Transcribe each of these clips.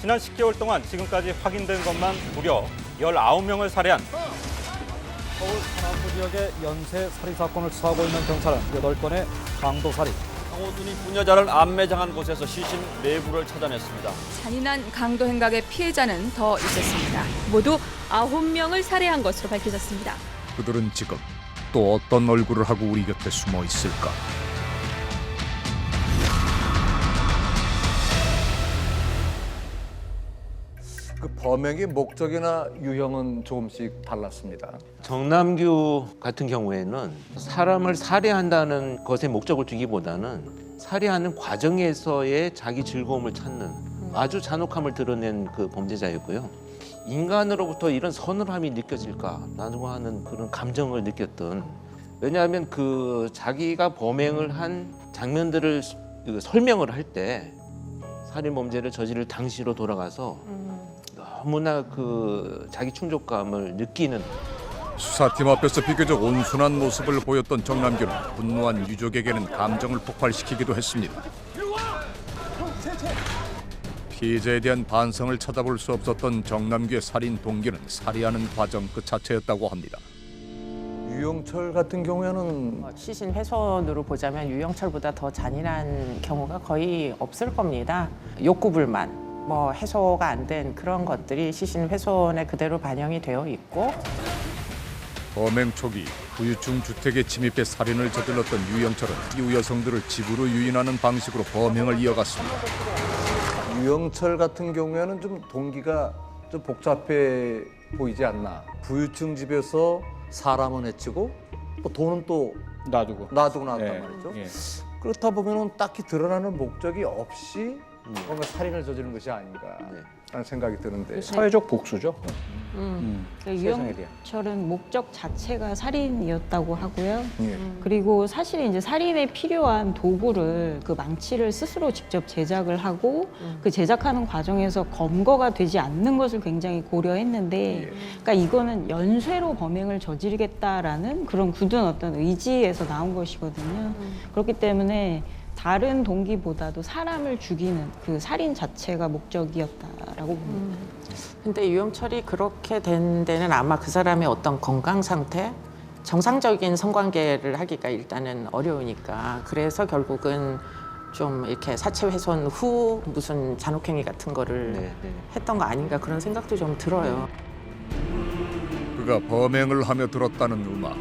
지난 10개월 동안 지금까지 확인된 것만 무려 19명을 살해한 서울 서남부 지역의 연쇄 살인 사건을 수사하고 있는 경찰은 8건의 강도 살인, 강호순이 부녀자를 암매장한 곳에서 시신 내부를 찾아냈습니다. 잔인한 강도 행각의 피해자는 더 있었습니다. 모두 9명을 살해한 것으로 밝혀졌습니다. 그들은 지금 또 어떤 얼굴을 하고 우리 곁에 숨어 있을까? 그 범행의 목적이나 유형은 조금씩 달랐습니다. 정남규 같은 경우에는 사람을 살해한다는 것에 목적을 두기보다는 살해하는 과정에서의 자기 즐거움을 찾는 아주 잔혹함을 드러낸 그 범죄자였고요. 인간으로부터 이런 서늘함이 느껴질까라고 하는 그런 감정을 느꼈던, 왜냐하면 그 자기가 범행을 한 장면들을 설명을 할 때 살인 범죄를 저지를 당시로 돌아가서 너무나 그 자기 충족감을 느끼는. 수사팀 앞에서 비교적 온순한 모습을 보였던 정남규는 분노한 유족에게는 감정을 폭발시키기도 했습니다. 피해자에 대한 반성을 찾아볼 수 없었던 정남규의 살인 동기는 살해하는 과정 그 자체였다고 합니다. 유영철 같은 경우에는 시신 훼손으로 보자면 유영철보다 더 잔인한 경우가 거의 없을 겁니다. 욕구 불만, 해소가 안 된 그런 것들이 시신 훼손에 그대로 반영이 되어 있고, 범행 초기 부유층 주택에 침입해 살인을 저질렀던 유영철은 이후 여성들을 집으로 유인하는 방식으로 범행을 이어갔습니다. 유영철 같은 경우에는 좀 동기가 좀 복잡해 보이지 않나. 부유층 집에서 사람은 해치고 또 돈은 또 놔두고 놔두고 예, 말이죠. 예. 그렇다 보면은 딱히 드러나는 목적이 없이 뭔가 살인을 저지른 것이 아닌가라는 생각이 드는데. 사회적 복수죠. 그러니까 유영철은 목적 자체가 살인이었다고 하고요. 예. 그리고 사실 이제 살인에 필요한 도구를 그 망치를 스스로 직접 제작을 하고 그 제작하는 과정에서 검거가 되지 않는 것을 굉장히 고려했는데, 그러니까 이거는 연쇄로 범행을 저지르겠다라는 그런 굳은 어떤 의지에서 나온 것이거든요. 그렇기 때문에 다른 동기보다도 사람을 죽이는 그 살인 자체가 목적이었다라고 봅니다. 근데 유영철이 그렇게 된 데는 아마 그 사람의 어떤 건강 상태, 정상적인 성관계를 하기가 일단은 어려우니까, 그래서 결국은 좀 이렇게 사체 훼손 후 무슨 잔혹행위 같은 거를 했던 거 아닌가, 그런 생각도 좀 들어요. 그가 범행을 하며 들었다는 음악.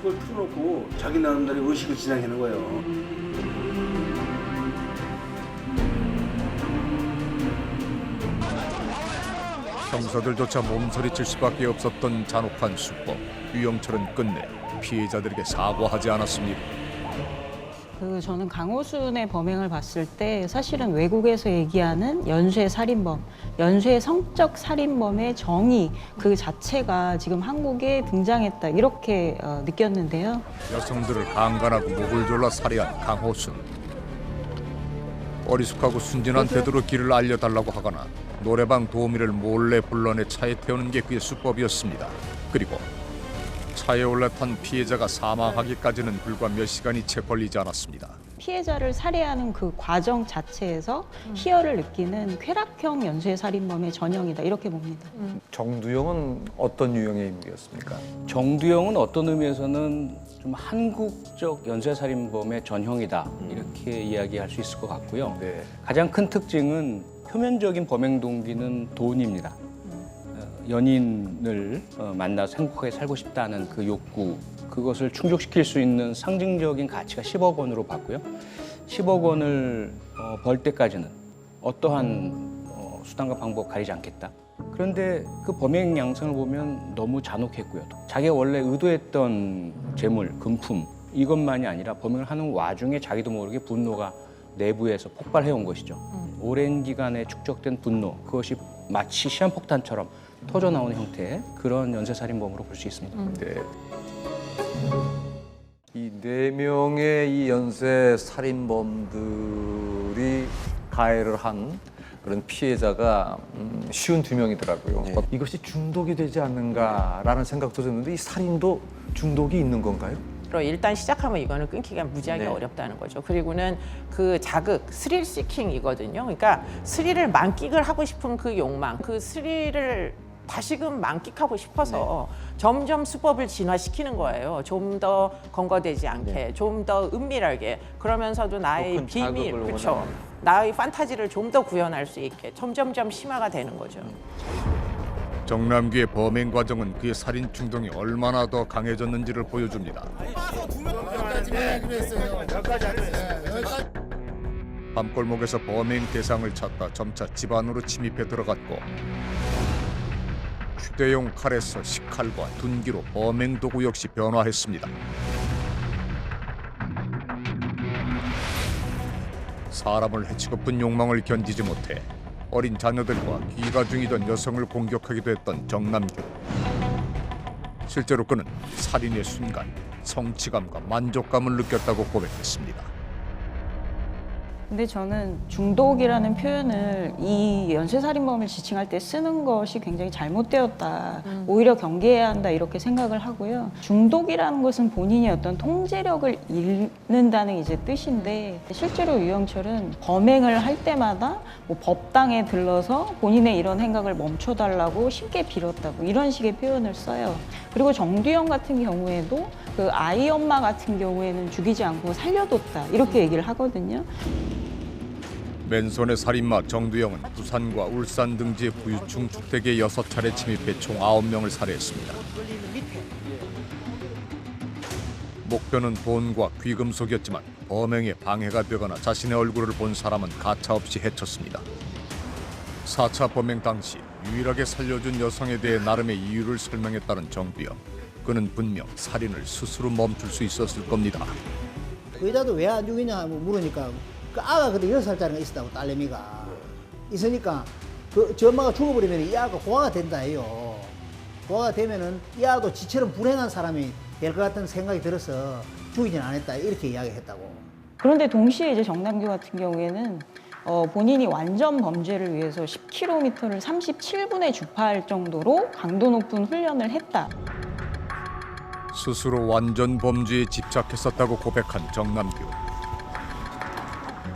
그걸 틀어놓고 자기 나름대로 의식을 진행하는 거예요. 형사들조차 몸서리칠 수밖에 없었던 잔혹한 수법. 유영철은 끝내 피해자들에게 사과하지 않았습니다. 저는 강호순의 범행을 봤을 때 사실은 외국에서 얘기하는 연쇄 살인범, 연쇄 성적 살인범의 정의 그 자체가 지금 한국에 등장했다, 이렇게 느꼈는데요. 여성들을 강간하고 목을 졸라 살해한 강호순. 어리숙하고 순진한 태도로 길을 알려달라고 하거나 노래방 도우미를 몰래 불러내 차에 태우는 게 그의 수법이었습니다. 그리고 차에 올라탄 피해자가 사망하기까지는 불과 몇 시간이 채 걸리지 않았습니다. 피해자를 살해하는 그 과정 자체에서 희열을 느끼는 쾌락형 연쇄 살인범의 전형이다, 이렇게 봅니다. 정두영은 어떤 유형의 인물이었습니까? 정두영은 어떤 의미에서는 좀 한국적 연쇄살인범의 전형이다, 이렇게 이야기할 수 있을 것 같고요. 네. 가장 큰 특징은 표면적인 범행 동기는 돈입니다. 연인을 만나서 행복하게 살고 싶다는 그 욕구, 그것을 충족시킬 수 있는 상징적인 가치가 10억 원으로 봤고요. 10억 원을 벌 때까지는 어떠한 수단과 방법 가리지 않겠다. 그런데 그 범행 양상을 보면 너무 잔혹했고요. 자기가 원래 의도했던 재물, 금품, 이것만이 아니라 범행을 하는 와중에 자기도 모르게 분노가 내부에서 폭발해온 것이죠. 오랜 기간에 축적된 분노, 그것이 마치 시한폭탄처럼 터져나오는 형태의 그런 연쇄살인범으로 볼 수 있습니다. 네. 이 4명의 이 연쇄 살인범들이 가해를 한 그런 피해자가 쉬운 2명이더라고요. 네. 이것이 중독이 되지 않는가라는 생각도 드는데, 이 살인도 중독이 있는 건가요? 일단 시작하면 이거는 끊기가 무지하게 네. 어렵다는 거죠. 그리고는 그 자극, 스릴 시킹이거든요. 그러니까 스릴을 만끽을 하고 싶은 그 욕망, 그 스릴을 다시금 만끽하고 싶어서 점점 수법을 진화시키는 거예요. 좀 더 검거되지 않게, 좀 더 은밀하게, 그러면서도 나의 큰 비밀, 자극을 그렇죠. 원하는. 나의 판타지를 좀 더 구현할 수 있게 점점점 심화가 되는 거죠. 정남규의 범행 과정은 그의 살인 충동이 얼마나 더 강해졌는지를 보여줍니다. 밤골목에서 범행 대상을 찾다 점차 집 안으로 침입해 들어갔고 휴대용 칼에서 식칼과 둔기로 범행 도구 역시 변화했습니다. 사람을 해치고픈 욕망을 견디지 못해 어린 자녀들과 귀가 중이던 여성을 공격하기도 했던 정남규. 실제로 그는 살인의 순간 성취감과 만족감을 느꼈다고 고백했습니다. 근데 저는 중독이라는 표현을 이 연쇄살인범을 지칭할 때 쓰는 것이 굉장히 잘못되었다. 오히려 경계해야 한다 이렇게 생각을 하고요. 중독이라는 것은 본인이 어떤 통제력을 잃는다는 이제 뜻인데 실제로 유영철은 범행을 할 때마다 뭐 법당에 들러서 본인의 이런 행각을 멈춰달라고 쉽게 빌었다고 이런 식의 표현을 써요. 그리고 정두영 같은 경우에도 그 아이 엄마 같은 경우에는 죽이지 않고 살려뒀다 이렇게 얘기를 하거든요. 맨손의 살인마 정두영은 부산과 울산 등지의 부유층 주택에 6차례 침입해 총 9명을 살해했습니다. 목표는 돈과 귀금속이었지만 범행에 방해가 되거나 자신의 얼굴을 본 사람은 가차없이 해쳤습니다. 4차 범행 당시 유일하게 살려준 여성에 대해 나름의 이유를 설명했다는 정두영. 그는 분명 살인을 스스로 멈출 수 있었을 겁니다. 그 여자도 왜 안 죽이냐 물으니까 그 아가 그때 6살짜리가 있었다고, 딸내미가 있으니까 저 엄마가 죽어버리면 이 아가 고아가 된다 해요. 고아가 되면은 이 아도 지처럼 불행한 사람이 될 것 같은 생각이 들어서 죽이진 않았다 이렇게 이야기했다고. 그런데 동시에 이제 정남규 같은 경우에는 본인이 완전 범죄를 위해서 10km를 37분에 주파할 정도로 강도 높은 훈련을 했다. 스스로 완전 범죄에 집착했었다고 고백한 정남규.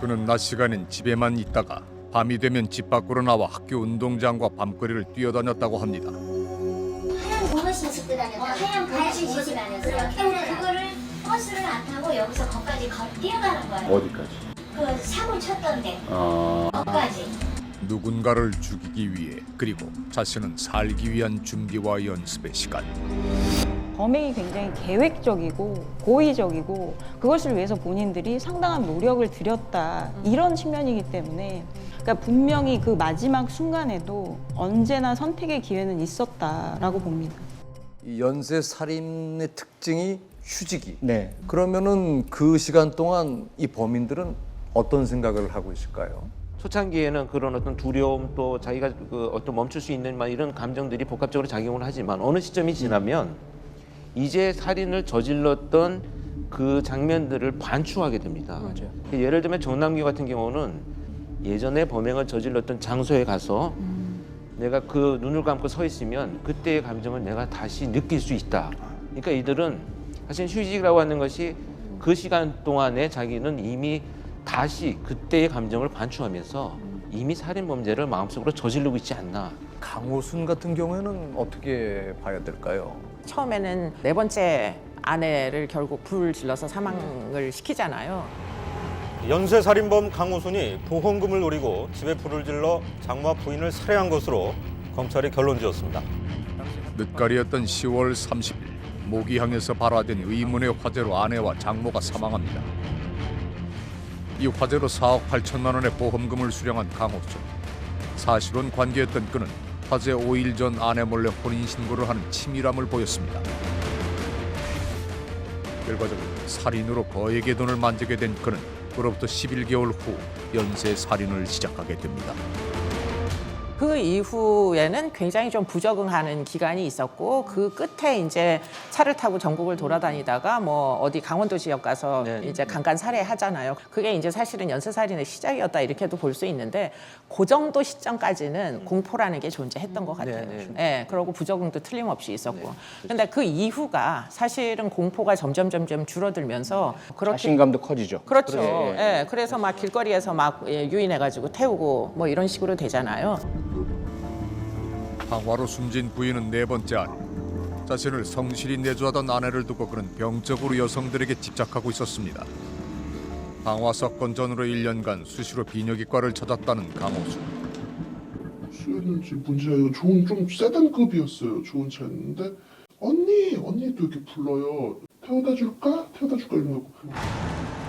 그는 낮 시간엔 집에만 있다가 밤이 되면 집 밖으로 나와 학교 운동장과 밤거리를 뛰어다녔다고 합니다. 하얀 고무신 신고 다녔다. 하얀 고무신 신고 다녔어요. 근데 그거를 버스를 안 타고 여기서 거기까지 뛰어가는 거예요. 어디까지? 그 사고 쳤던데. 거기까지. 누군가를 죽이기 위해 그리고 자신은 살기 위한 준비와 연습의 시간. 범행이 굉장히 계획적이고 고의적이고 그것을 위해서 본인들이 상당한 노력을 들였다 이런 측면이기 때문에 그러니까 분명히 그 마지막 순간에도 언제나 선택의 기회는 있었다라고 봅니다. 이 연쇄 살인의 특징이 휴지기. 네. 그러면은 그 시간 동안 이 범인들은 어떤 생각을 하고 있을까요? 초창기에는 그런 어떤 두려움 또 자기가 그 어떤 멈출 수 있는 막 이런 감정들이 복합적으로 작용을 하지만 어느 시점이 지나면 이제 살인을 저질렀던 그 장면들을 반추하게 됩니다. 맞아요. 예를 들면 정남규 같은 경우는 예전에 범행을 저질렀던 장소에 가서 내가 그 눈을 감고 서 있으면 그때의 감정을 내가 다시 느낄 수 있다. 그러니까 이들은 사실 휴식이라고 하는 것이 그 시간 동안에 자기는 이미 다시 그때의 감정을 반추하면서 이미 살인 범죄를 마음속으로 저지르고 있지 않나. 강호순 같은 경우에는 어떻게 봐야 될까요? 처음에는 4번째 아내를 결국 불 질러서 사망을 시키잖아요. 연쇄살인범 강호순이 보험금을 노리고 집에 불을 질러 장모 부인을 살해한 것으로 검찰이 결론지었습니다. 늦가리였던 10월 30일 모기항에서 발화된 의문의 화재로 아내와 장모가 사망합니다. 이 화재로 4억 8천만 원의 보험금을 수령한 강호순. 사실혼 관계였던 그는 화재 5일 전 아내 몰래 혼인신고를 하는 치밀함을 보였습니다. 결과적으로 살인으로 거액의 돈을 만지게 된 그는 그로부터 11개월 후 연쇄 살인을 시작하게 됩니다. 그 이후에는 굉장히 좀 부적응하는 기간이 있었고 그 끝에 이제 차를 타고 전국을 돌아다니다가 뭐 어디 강원도 지역 가서 이제 강간 살해하잖아요. 그게 이제 사실은 연쇄살인의 시작이었다 이렇게도 볼 수 있는데 그 정도 시점까지는 공포라는 게 존재했던 것 같아요. 네, 그리고 부적응도 틀림없이 있었고. 근데 그 이후가 사실은 공포가 점점 줄어들면서 그렇게 자신감도 커지죠. 그렇죠. 예, 그래서 막 길거리에서 막 유인해가지고 태우고 뭐 이런 식으로 되잖아요. 방화로 숨진 부인은 네 번째 아내. 자신을 성실히 내조하던 아내를 두고 그는 병적으로 여성들에게 집착하고 있었습니다. 방화 사건 전으로 1년간 수시로 비뇨기과를 찾았다는 강호수. 수였는지 뭔지 이거 좋은 좀 세단급이었어요. 좋은 차였는데 언니도 이렇게 불러요. 태워다 줄까 이러고.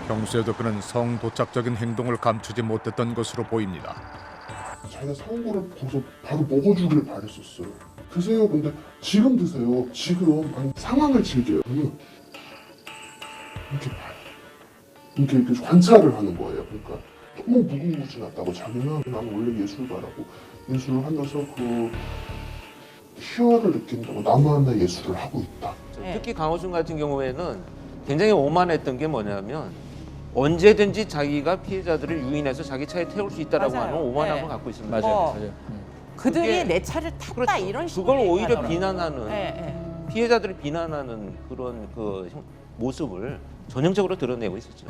평소에도 그는 성도착적인 행동을 감추지 못했던 것으로 보입니다. 자기가 사온 거를 보고서 바로 먹어주길 바랬었어요. 드세요. 근데 지금 드세요. 지금 아니, 상황을 즐겨요. 이렇게 봐요. 이렇게 관찰을 하는 거예요. 그러니까 너무 무궁무진하다고 자기는 나는 원래 예술가라고 예술을 하면서 그 희열을 느낀다고 나무 하나 예술을 하고 있다. 특히 강호순 같은 경우에는 굉장히 오만했던 게 뭐냐면 언제든지 자기가 피해자들을 유인해서 자기 차에 태울 수 있다라고 맞아요. 하는 오만함을 네. 갖고 있습니다. 맞아요. 그들이 내 차를 탔다 그렇죠. 이런 식으로 그걸 오히려 얘기하더라고요. 비난하는 피해자들을 비난하는 그런 그 모습을 전형적으로 드러내고 있었죠.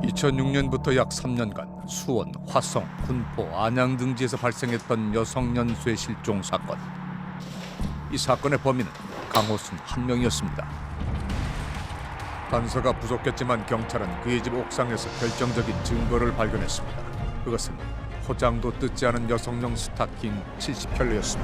2006년부터 약 3년간 수원, 화성, 군포, 안양 등지에서 발생했던 여성 연수의 실종 사건. 이 사건의 범인은 강호순 한 명이었습니다. 단서가 부족했지만 경찰은 그의 집 옥상에서 결정적인 증거를 발견했습니다. 그것은 포장도 뜯지 않은 여성용 스타킹 70켤레였습니다.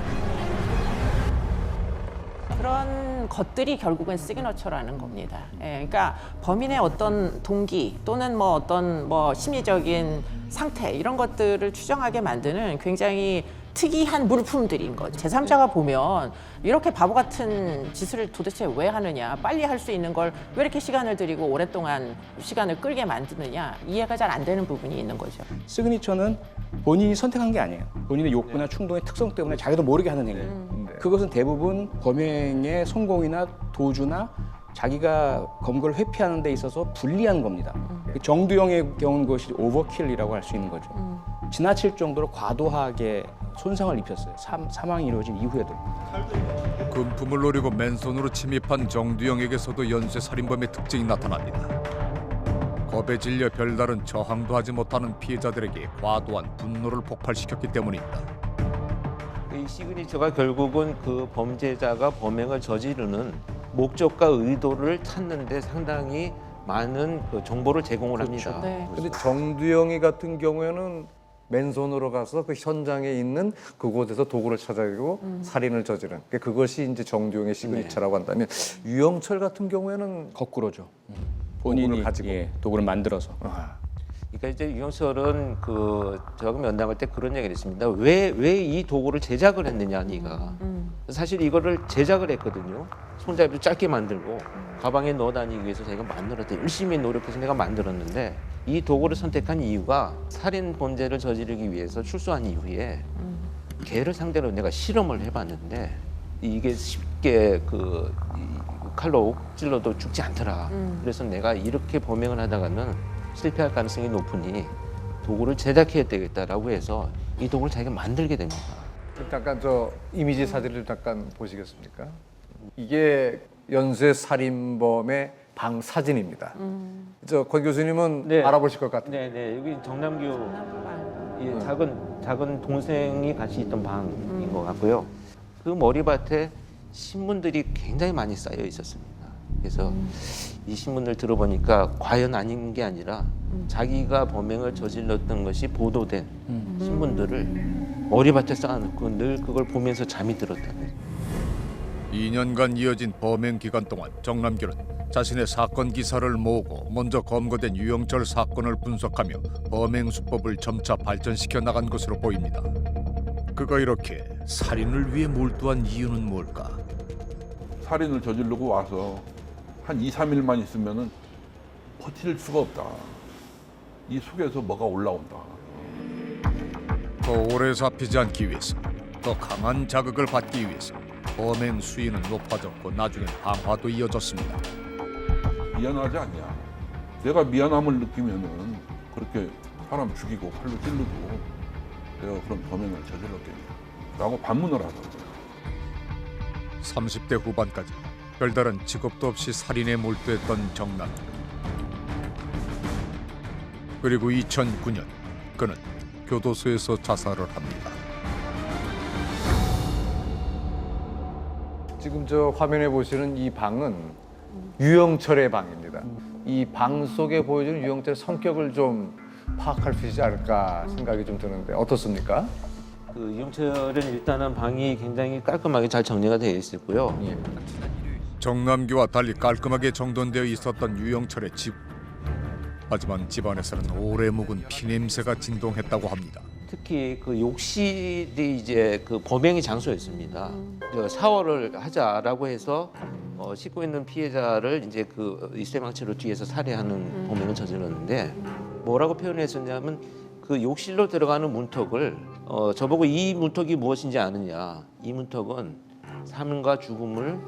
그런 것들이 결국은 시그너처라는 겁니다. 예, 그러니까 범인의 어떤 동기 또는 뭐 어떤 뭐 심리적인 상태 이런 것들을 추정하게 만드는 굉장히 특이한 물품들인 거죠. 제3자가 보면 이렇게 바보 같은 짓을 도대체 왜 하느냐, 빨리 할 수 있는 걸 왜 이렇게 시간을 들이고 오랫동안 시간을 끌게 만드느냐 이해가 잘 안 되는 부분이 있는 거죠. 시그니처는 본인이 선택한 게 아니에요. 본인의 욕구나 충동의 특성 때문에 자기도 모르게 하는 행위. 그것은 대부분 범행의 성공이나 도주나 자기가 검거를 회피하는 데 있어서 불리한 겁니다. 정두영의 경우는 그것이 오버킬이라고 할 수 있는 거죠. 지나칠 정도로 과도하게 손상을 입혔어요. 사망이 이루어진 이후에도. 금품을 노리고 맨손으로 침입한 정두영에게서도 연쇄살인범의 특징이 나타납니다. 겁에 질려 별다른 저항도 하지 못하는 피해자들에게 과도한 분노를 폭발시켰기 때문입니다. 이 시그니처가 결국은 그 범죄자가 범행을 저지르는 목적과 의도를 찾는 데 상당히 많은 그 정보를 제공을 합니다. 네. 근데 정두영이 같은 경우에는 맨손으로 가서 그 현장에 있는 그곳에서 도구를 찾아내고 살인을 저지른 그것이 이제 정두영의 시그니처라고 한다면 유영철 같은 경우에는 거꾸로죠. 본인이 가지고 도구를 만들어서. 그러니까 이제 유영철은 그 저하고 면담할 때 그런 얘기를 했습니다. 왜 이 도구를 제작을 했느냐, 네가. 사실 이거를 제작을 했거든요. 손잡이도 짧게 만들고 가방에 넣어 다니기 위해서 제가 만들었대. 열심히 노력해서 내가 만들었는데 이 도구를 선택한 이유가 살인 범죄를 저지르기 위해서 출소한 이후에 개를 상대로 내가 실험을 해봤는데 이게 쉽게 그 칼로 찔러도 죽지 않더라. 그래서 내가 이렇게 범행을 하다가는 실패할 가능성이 높으니 도구를 제작해야 되겠다라고 해서 이 도구를 자기가 만들게 됩니다. 잠깐 저 이미지 사진을 잠깐 보시겠습니까? 이게 연쇄 살인범의 방 사진입니다. 저 권 교수님은 알아보실 것 같아요. 네. 여기 정남규 작은 동생이 같이 있던 방인 것 같고요. 그 머리밭에 신문들이 굉장히 많이 쌓여 있었습니다. 그래서 이 신문을 들어보니까 과연 아닌 게 아니라 자기가 범행을 저질렀던 것이 보도된 신문들을 머리밭에 쌓아놓고 늘 그걸 보면서 잠이 들었다는 거예요. 2년간 이어진 범행 기간 동안 정남규는 자신의 사건 기사를 모으고 먼저 검거된 유영철 사건을 분석하며 범행 수법을 점차 발전시켜 나간 것으로 보입니다. 그가 이렇게 살인을 위해 몰두한 이유는 뭘까? 살인을 저지르고 와서 한 2, 3일만 있으면은 버틸 수가 없다. 이 속에서 뭐가 올라온다. 더 오래 잡히지 않기 위해서, 더 강한 자극을 받기 위해서 범행 수위는 높아졌고 나중엔 방화도 이어졌습니다. 미안하지 않냐. 내가 미안함을 느끼면은 그렇게 사람 죽이고 칼로 찌르고 내가 그런 범행을 저질렀겠냐 라고 반문을 하더라고요. 30대 후반까지 별다른 직업도 없이 살인에 몰두했던 정남규. 그리고 2009년 그는 교도소에서 자살을 합니다. 지금 저 화면에 보시는 이 방은 유영철의 방입니다. 이 방 속에 보여주는 유영철의 성격을 좀 파악할 수 있지 않을까 생각이 좀 드는데 어떻습니까? 그 이영철은 일단은 방이 굉장히 깔끔하게 잘 정리가 되어 있었고요. 정남규와 달리 깔끔하게 정돈되어 있었던 유영철의 집. 하지만 집안에서는 오래 묵은 피냄새가 진동했다고 합니다. 특히 그 욕실이 이제 그 범행의 장소였습니다. 샤워를 하자라고 해서 씻고 있는 피해자를 이제 그 이쇠망치로 뒤에서 살해하는 범행을 저질렀는데 뭐라고 표현했었냐면 그 욕실로 들어가는 문턱을 저보고 이 문턱이 무엇인지 아느냐. 이 문턱은 삶과 죽음을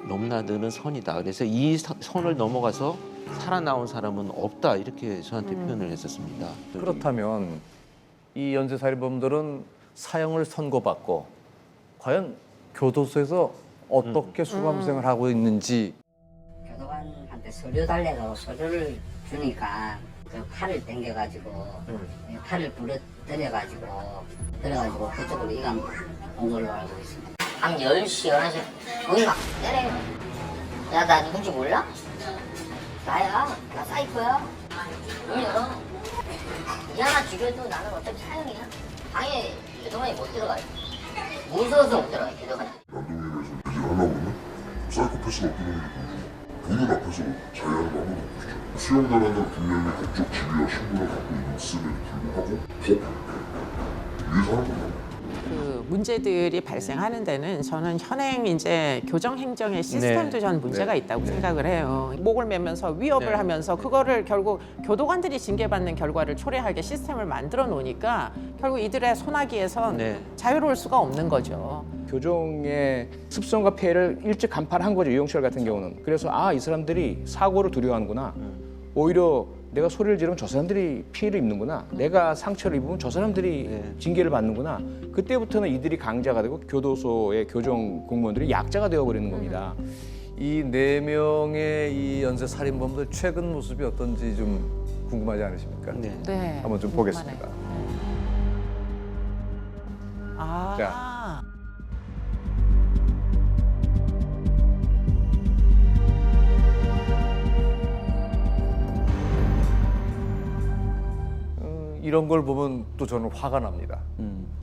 넘나드는 선이다. 그래서 이 선을 넘어가서 살아나온 사람은 없다. 이렇게 저한테 표현을 했었습니다. 그렇다면 이 연쇄살인범들은 사형을 선고받고 과연 교도소에서 어떻게 수감생활을 하고 있는지. 교도관한테 서류 달래고 서류를 주니까 그 팔을 당겨가지고 팔을 부러뜨려가지고 그래가지고 그쪽으로 이감 온 걸로 알고 있습니다. 밤 10시, 11시 거의 막 때려요. 야, 나 누군지 몰라? 나야, 나 사이코야. 문 열어. 이 하나 죽여도 나는 어차피 사형이야. 방에 교도관이 못 들어가요. 무서워서 못 들어가요, 교도관이. 하려고 하면 사이코패스가 어떤 놈인지 보여줘. 보는 앞에서 자해하는 거 아무도 없죠. 수용자라는 분명히 법적 지위와 신분을 갖고 있음에도 불구하고 법 위에서 하는 거야. 그 문제들이 발생하는 데는 저는 현행 이제 교정 행정의 시스템도 전 문제가 있다고 생각을 해요. 목을 매면서 위협을 하면서 그거를 결국 교도관들이 징계받는 결과를 초래하게 시스템을 만들어 놓으니까 결국 이들의 소나기에서 자유로울 수가 없는 거죠. 교정의 습성과 폐해를 일찍 간파한 거죠. 유영철 같은 경우는. 그래서 이 사람들이 사고를 두려워하는구나. 오히려 내가 소리를 지르면 저 사람들이 피해를 입는구나. 내가 상처를 입으면 저 사람들이 징계를 받는구나. 그때부터는 이들이 강자가 되고 교도소의 교정 공무원들이 약자가 되어버리는 겁니다. 이 4명의 이 연쇄 살인범들 최근 모습이 어떤지 좀 궁금하지 않으십니까? 네. 한번 좀 보겠습니다. 자. 이런 걸 보면 또 저는 화가 납니다.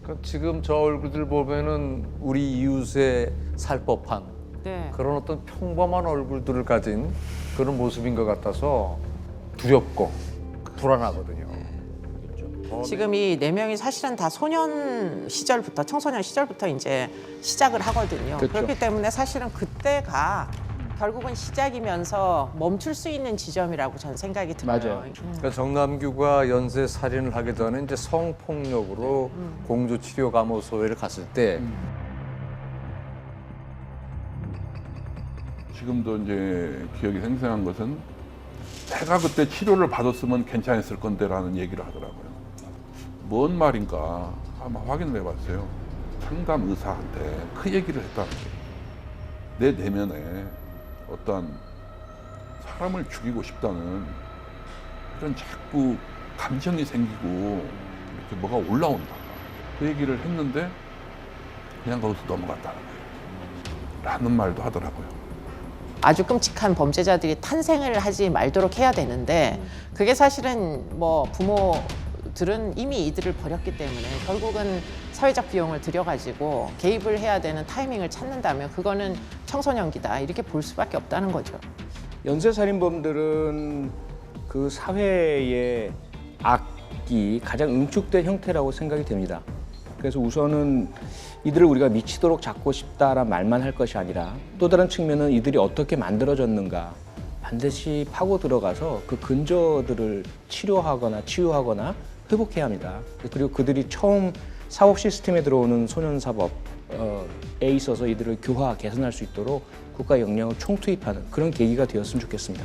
그러니까 지금 저 얼굴들 보면은 우리 이웃에 살 법한 그런 어떤 평범한 얼굴들을 가진 그런 모습인 것 같아서 두렵고 불안하거든요. 지금 이 4명이 사실은 다 소년 시절부터 청소년 시절부터 이제 시작을 하거든요. 그렇죠. 그렇기 때문에 사실은 그때가 결국은 시작이면서 멈출 수 있는 지점이라고 저는 생각이 들어요. 맞아요. 그러니까 정남규가 연쇄 살인을 하기 전에 이제 성폭력으로 공주치료감호소에를 갔을 때 지금도 이제 기억이 생생한 것은 내가 그때 치료를 받았으면 괜찮았을 건데라는 얘기를 하더라고요. 뭔 말인가 한번 확인을 해봤어요. 상담 의사한테 그 얘기를 했다는 거예요. 내 내면에 어떤 사람을 죽이고 싶다는 이런 자꾸 감정이 생기고 이렇게 뭐가 올라온다. 그 얘기를 했는데 그냥 거기서 넘어갔다는 거예요. 라는 말도 하더라고요. 아주 끔찍한 범죄자들이 탄생을 하지 말도록 해야 되는데 그게 사실은 뭐 부모들은 이미 이들을 버렸기 때문에 결국은 사회적 비용을 들여가지고 개입을 해야 되는 타이밍을 찾는다면 그거는 청소년기다 이렇게 볼 수밖에 없다는 거죠. 연쇄살인범들은 그 사회의 악이 가장 응축된 형태라고 생각이 됩니다. 그래서 우선은 이들을 우리가 미치도록 잡고 싶다란 말만 할 것이 아니라 또 다른 측면은 이들이 어떻게 만들어졌는가 반드시 파고 들어가서 그 근저들을 치료하거나 치유하거나 회복해야 합니다. 그리고 그들이 처음 사법 시스템에 들어오는 소년 사법에 있어서 이들을 교화, 개선할 수 있도록 국가 역량을 총투입하는 그런 계기가 되었으면 좋겠습니다.